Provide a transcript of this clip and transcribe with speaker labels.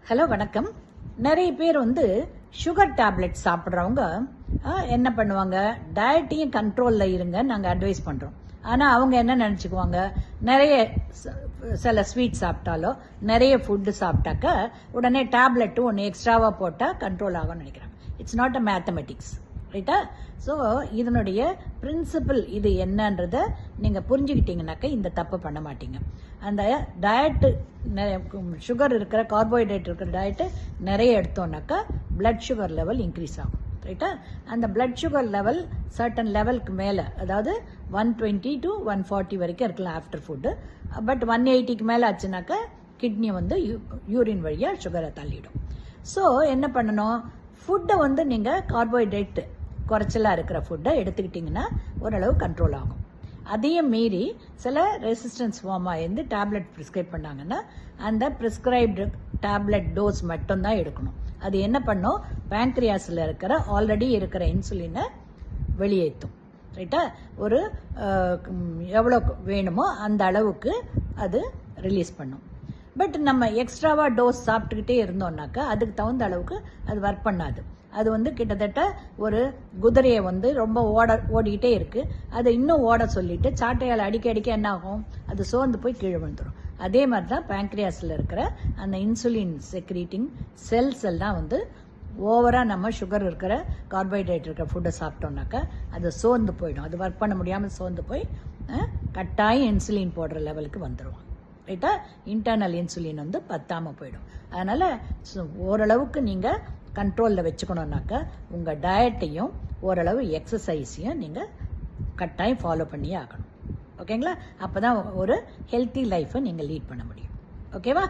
Speaker 1: Hello வணக்கம். நிறைய பேர் சுகர் டேப்லெட் சாப்பிட்றவங்க என்ன பண்ணுவாங்க, டயட்டையும் கண்ட்ரோலில் இருங்க நாங்கள் அட்வைஸ் பண்ணுறோம். ஆனால் அவங்க என்ன நினச்சிக்குவாங்க, நிறைய சில ஸ்வீட் சாப்பிட்டாலோ நிறைய ஃபுட்டு சாப்பிட்டாக்க உடனே டேப்லெட்டும் ஒன்று எக்ஸ்ட்ராவாக போட்டால் கண்ட்ரோல் ஆகும்னு நினைக்கிறாங்க. இட்ஸ் நாட் அ மேத்தமெட்டிக்ஸ், ரைட்டா? ஸோ இதனுடைய பிரின்சிபிள் இது என்னன்றதை நீங்கள் புரிஞ்சுக்கிட்டீங்கன்னாக்கா இந்த தப்பு பண்ண மாட்டீங்க. அந்த டயட்டு சுகர் இருக்கிற கார்போஹைட்ரேட் இருக்கிற டயட்டு நிறைய எடுத்தோம்னாக்கா பிளட் சுகர் லெவல் இன்க்ரீஸ் ஆகும், ரைட்டா? அந்த பிளட் சுகர் லெவல் சர்டன் லெவலுக்கு மேலே, அதாவது 120 to 140 வரைக்கும் இருக்கலாம் ஆஃப்டர் ஃபுட்டு. பட் 180க்கு மேலே ஆச்சுனாக்கா கிட்னி யூரின் வழியாக சுகரை தள்ளிடும். ஸோ என்ன பண்ணணும், ஃபுட்டை நீங்கள் கார்போஹைட்ரேட் குறைச்சலாக இருக்கிற ஃபுட்டை எடுத்துக்கிட்டிங்கன்னா ஓரளவு கண்ட்ரோல் ஆகும். அதையும் மீறி சில ரெசிஸ்டன்ஸ் ஃபார்ம் ஆகிருந்து டேப்லெட் ப்ரிஸ்கிரைப் பண்ணாங்கன்னா அந்த ப்ரிஸ்கிரைப்டு டேப்லெட் டோஸ் மட்டும்தான் எடுக்கணும். அது என்ன பண்ணும், பேங்க்ரியாஸில் இருக்கிற ஆல்ரெடி இருக்கிற இன்சுலினை வெளியேற்றும், ரைட்டா? ஒரு எவ்வளோ வேணுமோ அந்த அளவுக்கு அது ரிலீஸ் பண்ணும். பட் நம்ம எக்ஸ்ட்ராவாக டோஸ் சாப்பிட்டுக்கிட்டே இருந்தோம்னாக்கா அதுக்கு தகுந்த அளவுக்கு அது ஒர்க் பண்ணாது. அது கிட்டத்தட்ட ஒரு குதிரையை ரொம்ப ஓடிக்கிட்டே இருக்கு, அதை இன்னும் ஓட சொல்லிட்டு சாட்டையால் அடிக்க என்ன ஆகும், அது சோர்ந்து போய் கீழே விழுந்துடும். அதே மாதிரி தான் பேங்க்ரியாஸில் இருக்கிற அந்த இன்சுலின் செக்ரீட்டிங் செல்ஸ் எல்லாம் ஓவராக நம்ம சுகர் இருக்கிற கார்போஹைட்ரேட் இருக்கிற ஃபுட்டை சாப்பிட்டோம்னாக்கா அது சோர்ந்து போயிடும். அது ஒர்க் பண்ண முடியாமல் சோர்ந்து போய் கட்டாயம் இன்சுலின் போடுற லெவலுக்கு வந்துடுவோம், ரைட்டா? இன்டர்னல் இன்சுலின் பத்தாமல் போயிடும். அதனால் ஓரளவுக்கு நீங்கள் கண்ட்ரோலில் வச்சுக்கணுன்னாக்கா உங்கள் டயட்டையும் ஓரளவு எக்ஸசைஸையும் நீங்கள் கட்டாயம் ஃபாலோ பண்ணியே ஆகணும், ஓகேங்களா? அப்போ தான் ஒரு ஹெல்த்தி லைஃப்பை நீங்கள் லீட் பண்ண முடியும், ஓகேவா?